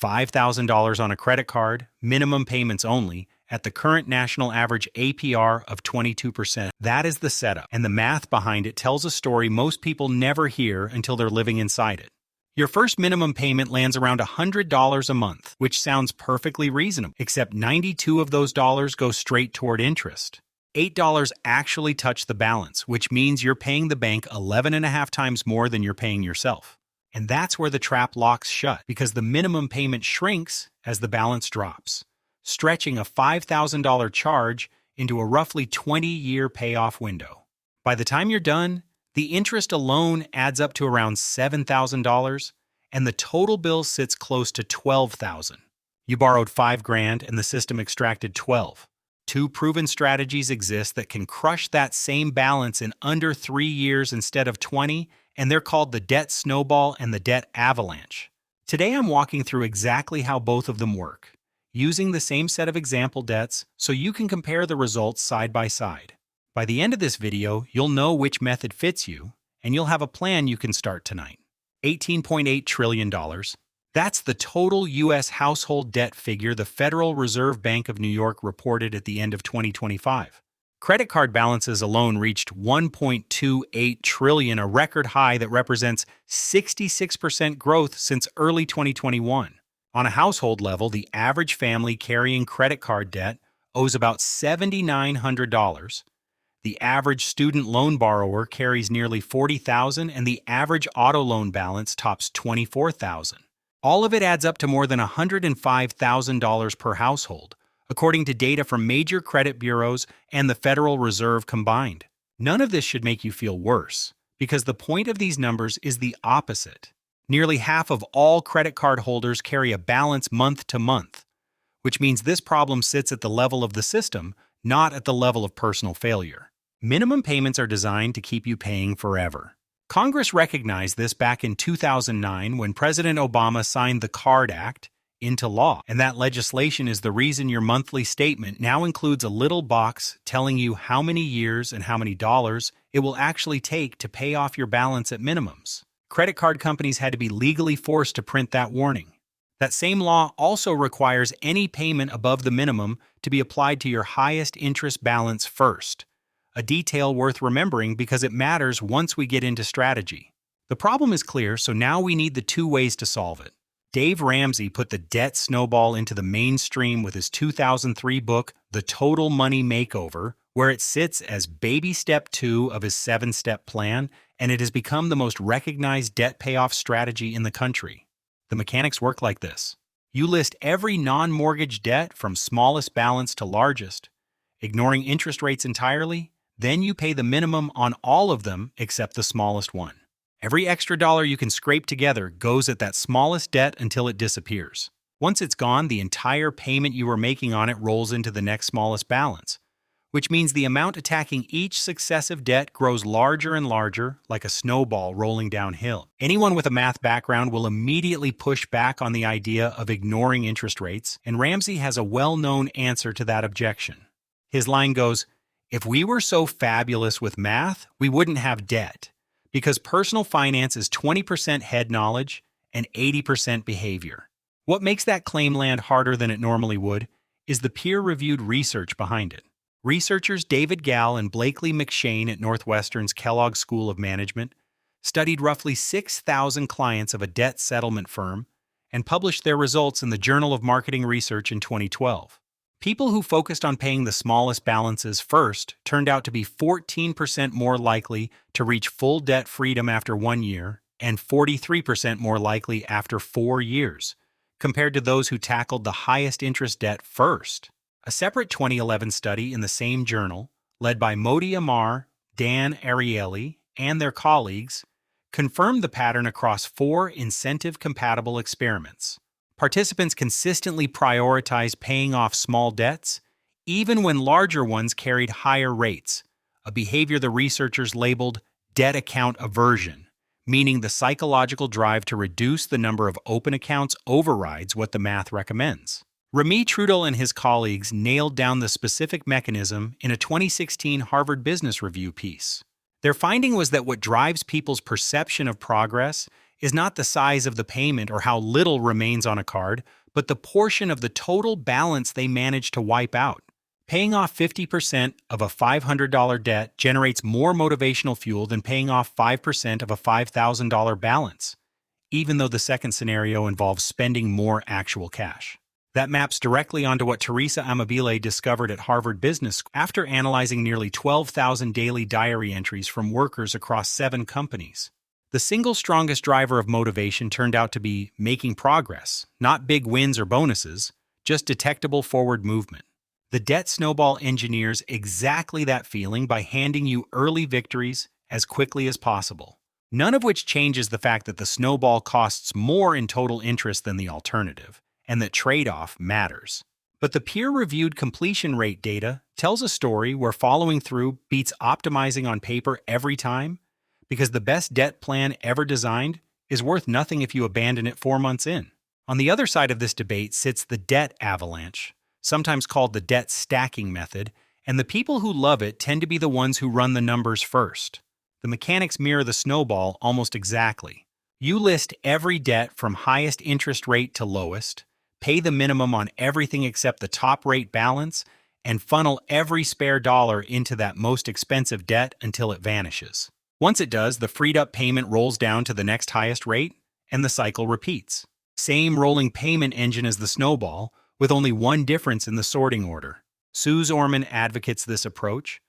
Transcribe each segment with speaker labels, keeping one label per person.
Speaker 1: $5,000 on a credit card, minimum payments only, at the current national average APR of 22%. That is the setup, and the math behind it tells a story most people never hear until they're living inside it. Your first minimum payment lands around $100 a month, which sounds perfectly reasonable, except 92 of those dollars go straight toward interest. $8 actually touch the balance, which means you're paying the bank 11.5 times more than you're paying yourself. And that's where the trap locks shut, because the minimum payment shrinks as the balance drops, stretching a $5,000 charge into a roughly 20-year payoff window. By the time you're done, the interest alone adds up to around $7,000, and the total bill sits close to $12,000. You borrowed $5,000 and the system extracted $12,000. Two proven strategies exist that can crush that same balance in under 3 years instead of 20, and they're called the Debt Snowball and the Debt Avalanche. Today I'm walking through exactly how both of them work, using the same set of example debts so you can compare the results side by side. By the end of this video, you'll know which method fits you, and you'll have a plan you can start tonight. $18.8 trillion. That's the total U.S. household debt figure the Federal Reserve Bank of New York reported at the end of 2025. Credit card balances alone reached $1.28 trillion, a record high that represents 66% growth since early 2021. On a household level, the average family carrying credit card debt owes about $7,900. The average student loan borrower carries nearly $40,000, and the average auto loan balance tops $24,000. All of it adds up to more than $105,000 per household, according to data from major credit bureaus and the Federal Reserve combined. None of this should make you feel worse, because the point of these numbers is the opposite. Nearly half of all credit card holders carry a balance month to month, which means this problem sits at the level of the system, not at the level of personal failure. Minimum payments are designed to keep you paying forever. Congress recognized this back in 2009 when President Obama signed the CARD Act into law, and that legislation is the reason your monthly statement now includes a little box telling you how many years and how many dollars it will actually take to pay off your balance at minimums. Credit card companies had to be legally forced to print that warning. That same law also requires any payment above the minimum to be applied to your highest interest balance first, a detail worth remembering because it matters once we get into strategy. The problem is clear, so now we need the two ways to solve it. Dave Ramsey put the debt snowball into the mainstream with his 2003 book, The Total Money Makeover, where it sits as baby step 2 of his 7-step plan, and it has become the most recognized debt payoff strategy in the country. The mechanics work like this. You list every non-mortgage debt from smallest balance to largest, ignoring interest rates entirely. Then you pay the minimum on all of them except the smallest one. Every extra dollar you can scrape together goes at that smallest debt until it disappears. Once it's gone, the entire payment you were making on it rolls into the next smallest balance, which means the amount attacking each successive debt grows larger and larger, like a snowball rolling downhill. Anyone with a math background will immediately push back on the idea of ignoring interest rates, and Ramsey has a well-known answer to that objection. His line goes, "If we were so fabulous with math, we wouldn't have debt, because personal finance is 20% head knowledge and 80% behavior." What makes that claim land harder than it normally would is the peer-reviewed research behind it. Researchers David Gall and Blakely McShane at Northwestern's Kellogg School of Management studied roughly 6,000 clients of a debt settlement firm and published their results in the Journal of Marketing Research in 2012. People who focused on paying the smallest balances first turned out to be 14% more likely to reach full debt freedom after 1 year and 43% more likely after 4 years, compared to those who tackled the highest interest debt first. A separate 2011 study in the same journal, led by Modi Amar, Dan Ariely, and their colleagues, confirmed the pattern across 4 incentive-compatible experiments. Participants consistently prioritized paying off small debts, even when larger ones carried higher rates, a behavior the researchers labeled debt account aversion, meaning the psychological drive to reduce the number of open accounts overrides what the math recommends. Remy Trudel and his colleagues nailed down the specific mechanism in a 2016 Harvard Business Review piece. Their finding was that what drives people's perception of progress is not the size of the payment or how little remains on a card, but the portion of the total balance they manage to wipe out. Paying off 50% of a $500 debt generates more motivational fuel than paying off 5% of a $5,000 balance, even though the second scenario involves spending more actual cash. That maps directly onto what Teresa Amabile discovered at Harvard Business School after analyzing nearly 12,000 daily diary entries from workers across 7 companies. The single strongest driver of motivation turned out to be making progress, not big wins or bonuses, just detectable forward movement. The Debt Snowball engineers exactly that feeling by handing you early victories as quickly as possible. None of which changes the fact that the snowball costs more in total interest than the alternative, and that trade-off matters. But the peer-reviewed completion rate data tells a story where following through beats optimizing on paper every time, because the best debt plan ever designed is worth nothing if you abandon it 4 months in. On the other side of this debate sits the debt avalanche, sometimes called the debt stacking method, and the people who love it tend to be the ones who run the numbers first. The mechanics mirror the snowball almost exactly. You list every debt from highest interest rate to lowest, pay the minimum on everything except the top rate balance, and funnel every spare dollar into that most expensive debt until it vanishes. Once it does, the freed up payment rolls down to the next highest rate, and the cycle repeats. Same rolling payment engine as the snowball, with only one difference in the sorting order. Suze Orman advocates this approach,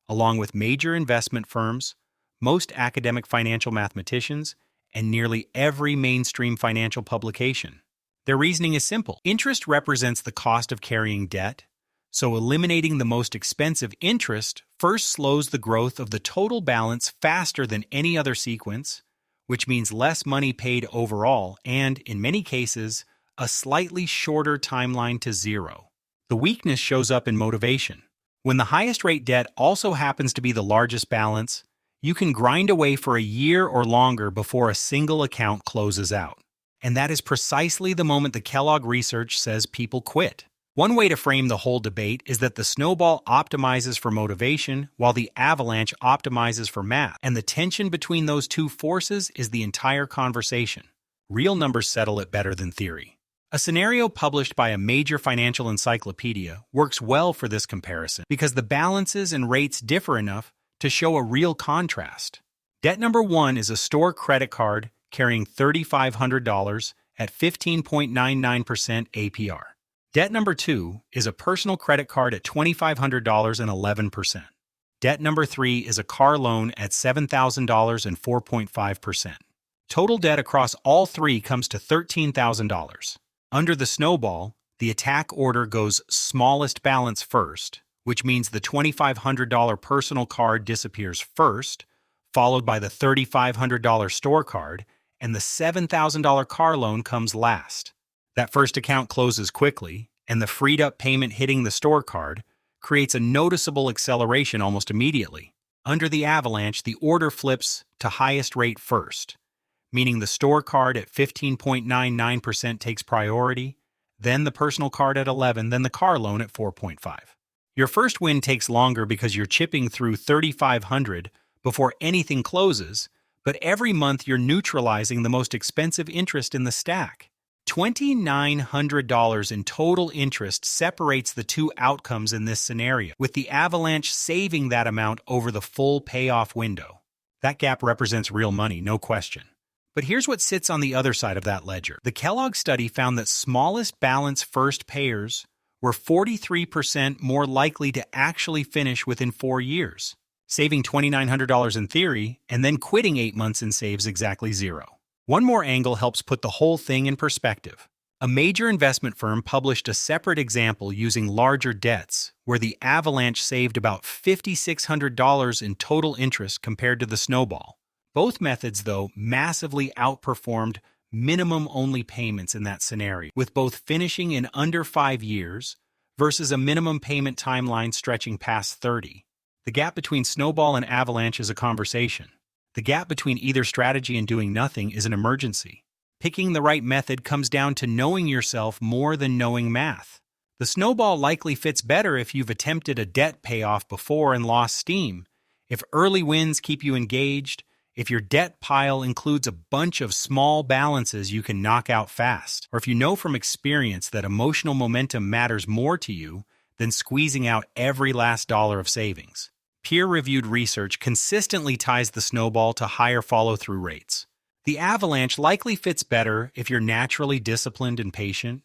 Speaker 1: along with major investment firms, most academic financial mathematicians, and nearly every mainstream financial publication. Their reasoning is simple. Interest represents the cost of carrying debt, so eliminating the most expensive interest first slows the growth of the total balance faster than any other sequence, which means less money paid overall and, in many cases, a slightly shorter timeline to zero. The weakness shows up in motivation. When the highest rate debt also happens to be the largest balance, you can grind away for a year or longer before a single account closes out. And that is precisely the moment the Kellogg research says people quit. One way to frame the whole debate is that the snowball optimizes for motivation while the avalanche optimizes for math, and the tension between those two forces is the entire conversation. Real numbers settle it better than theory. A scenario published by a major financial encyclopedia works well for this comparison because the balances and rates differ enough to show a real contrast. Debt number 1 is a store credit card carrying $3,500 at 15.99% APR. Debt number 2 is a personal credit card at $2,500 and 11%. Debt number 3 is a car loan at $7,000 and 4.5%. Total debt across all three comes to $13,000. Under the snowball, the attack order goes smallest balance first, which means the $2,500 personal card disappears first, followed by the $3,500 store card, and the $7,000 car loan comes last. That first account closes quickly, and the freed up payment hitting the store card creates a noticeable acceleration almost immediately. Under the avalanche, the order flips to highest rate first, meaning the store card at 15.99% takes priority, then the personal card at 11%, then the car loan at 4.5%. Your first win takes longer because you're chipping through $3,500 before anything closes, but every month you're neutralizing the most expensive interest in the stack. $2,900 in total interest separates the two outcomes in this scenario, with the avalanche saving that amount over the full payoff window. That gap represents real money, no question. But here's what sits on the other side of that ledger. The Kellogg study found that smallest balance first payers were 43% more likely to actually finish within 4 years, saving $2,900 in theory and then quitting 8 months and saves exactly zero. One more angle helps put the whole thing in perspective. A major investment firm published a separate example using larger debts, where the avalanche saved about $5,600 in total interest compared to the snowball. Both methods, though, massively outperformed minimum-only payments in that scenario, with both finishing in under 5 years versus a minimum payment timeline stretching past 30. The gap between snowball and avalanche is a conversation. The gap between either strategy and doing nothing is an emergency. Picking the right method comes down to knowing yourself more than knowing math. The snowball likely fits better if you've attempted a debt payoff before and lost steam, if early wins keep you engaged, If your debt pile includes a bunch of small balances you can knock out fast, or if you know from experience that emotional momentum matters more to you than squeezing out every last dollar of savings. Peer-reviewed research consistently ties the snowball to higher follow-through rates. The avalanche likely fits better if you're naturally disciplined and patient,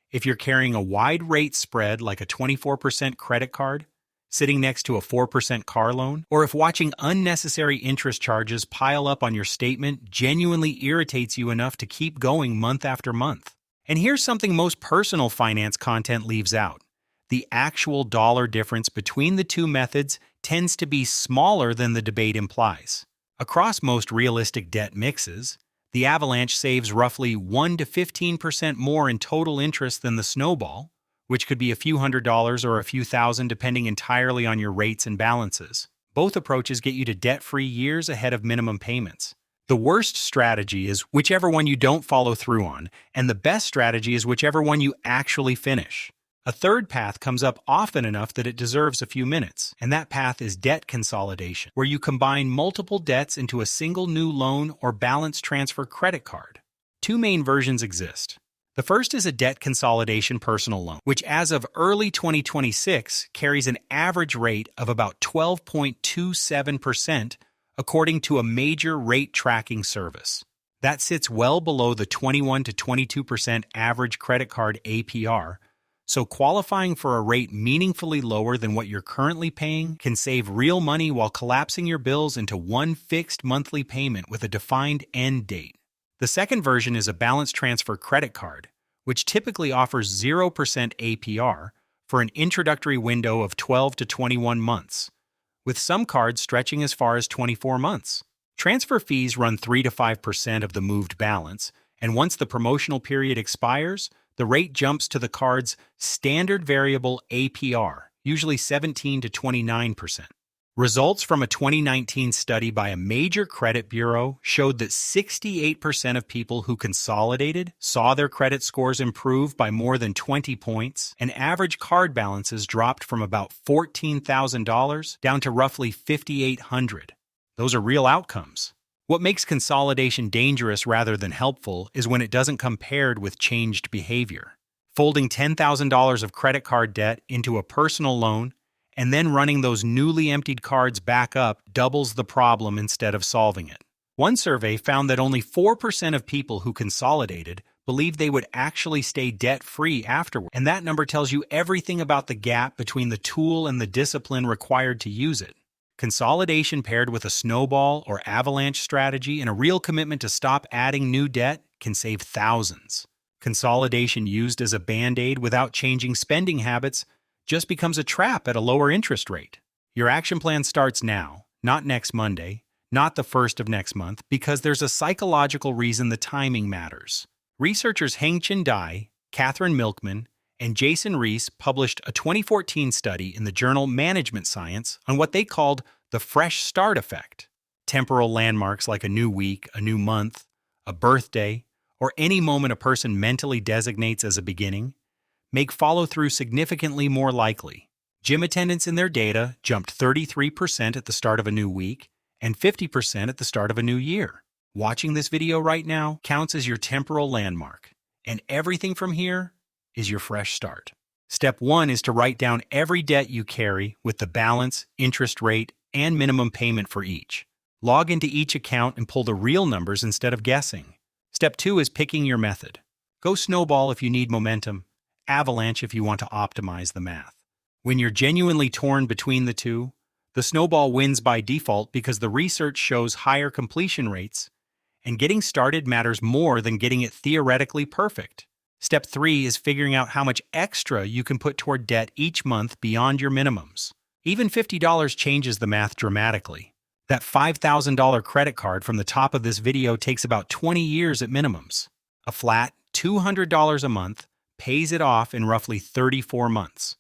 Speaker 1: if you're carrying a wide rate spread like a 24% credit card, sitting next to a 4% car loan, or if watching unnecessary interest charges pile up on your statement genuinely irritates you enough to keep going month after month. And here's something most personal finance content leaves out. The actual dollar difference between the two methods tends to be smaller than the debate implies. Across most realistic debt mixes, the avalanche saves roughly 1 to 15% more in total interest than the snowball, which could be a few $100s or a few thousand depending entirely on your rates and balances. Both approaches get you to debt-free years ahead of minimum payments. The worst strategy is whichever one you don't follow through on, and the best strategy is whichever one you actually finish. A third path comes up often enough that it deserves a few minutes, and that path is debt consolidation, where you combine multiple debts into a single new loan or balance transfer credit card. Two main versions exist. The first is a debt consolidation personal loan, which as of early 2026 carries an average rate of about 12.27% according to a major rate tracking service. That sits well below the 21 to 22% average credit card APR, so qualifying for a rate meaningfully lower than what you're currently paying can save real money while collapsing your bills into one fixed monthly payment with a defined end date. The second version is a balance transfer credit card, which typically offers 0% APR for an introductory window of 12 to 21 months, with some cards stretching as far as 24 months. Transfer fees run 3 to 5% of the moved balance, and once the promotional period expires, the rate jumps to the card's standard variable APR, usually 17 to 29%. Results from a 2019 study by a major credit bureau showed that 68% of people who consolidated saw their credit scores improve by more than 20 points, and average card balances dropped from about $14,000 down to roughly $5,800. Those are real outcomes. What makes consolidation dangerous rather than helpful is when it doesn't come paired with changed behavior. Folding $10,000 of credit card debt into a personal loan and then running those newly emptied cards back up doubles the problem instead of solving it. One survey found that only 4% of people who consolidated believed they would actually stay debt-free afterward, and that number tells you everything about the gap between the tool and the discipline required to use it. Consolidation paired with a snowball or avalanche strategy and a real commitment to stop adding new debt can save thousands. Consolidation used as a band-aid without changing spending habits just becomes a trap at a lower interest rate. Your action plan starts now, not next Monday, not the first of next month, because there's a psychological reason the timing matters. Researchers Heng-Chin Dai, Catherine Milkman, and Jason Reese published a 2014 study in the journal Management Science on what they called the fresh start effect. Temporal landmarks like a new week, a new month, a birthday, or any moment a person mentally designates as a beginning make follow-through significantly more likely. Gym attendance in their data jumped 33% at the start of a new week and 50% at the start of a new year. Watching this video right now counts as your temporal landmark, and everything from here is your fresh start. Step 1 is to write down every debt you carry with the balance, interest rate, and minimum payment for each. Log into each account and pull the real numbers instead of guessing. Step 2 is picking your method. Go snowball if you need momentum, avalanche if you want to optimize the math. When you're genuinely torn between the two, the snowball wins by default because the research shows higher completion rates, and getting started matters more than getting it theoretically perfect. Step 3 is figuring out how much extra you can put toward debt each month beyond your minimums. Even $50 changes the math dramatically. That $5,000 credit card from the top of this video takes about 20 years at minimums. A flat $200 a month pays it off in roughly 34 months,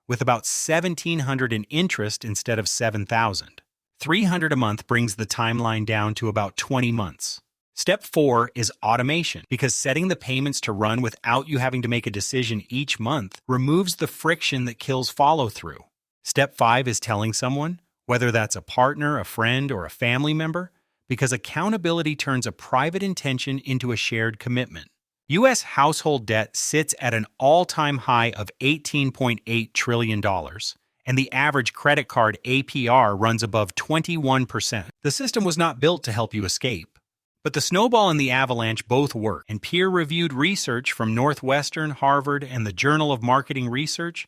Speaker 1: with about $1,700 in interest instead of $7,000. $300 a month brings the timeline down to about 20 months. Step 4 is automation, because setting the payments to run without you having to make a decision each month removes the friction that kills follow-through. Step 5 is telling someone, whether that's a partner, a friend, or a family member, because accountability turns a private intention into a shared commitment. U.S. household debt sits at an all-time high of $18.8 trillion, and the average credit card APR runs above 21%. The system was not built to help you escape. But the snowball and the avalanche both work, and peer-reviewed research from Northwestern, Harvard, and the Journal of Marketing Research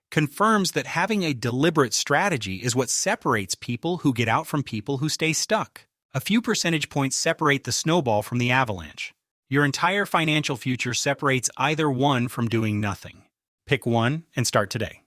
Speaker 1: confirms that having a deliberate strategy is what separates people who get out from people who stay stuck. A few percentage points separate the snowball from the avalanche. Your entire financial future separates either one from doing nothing. Pick one and start today.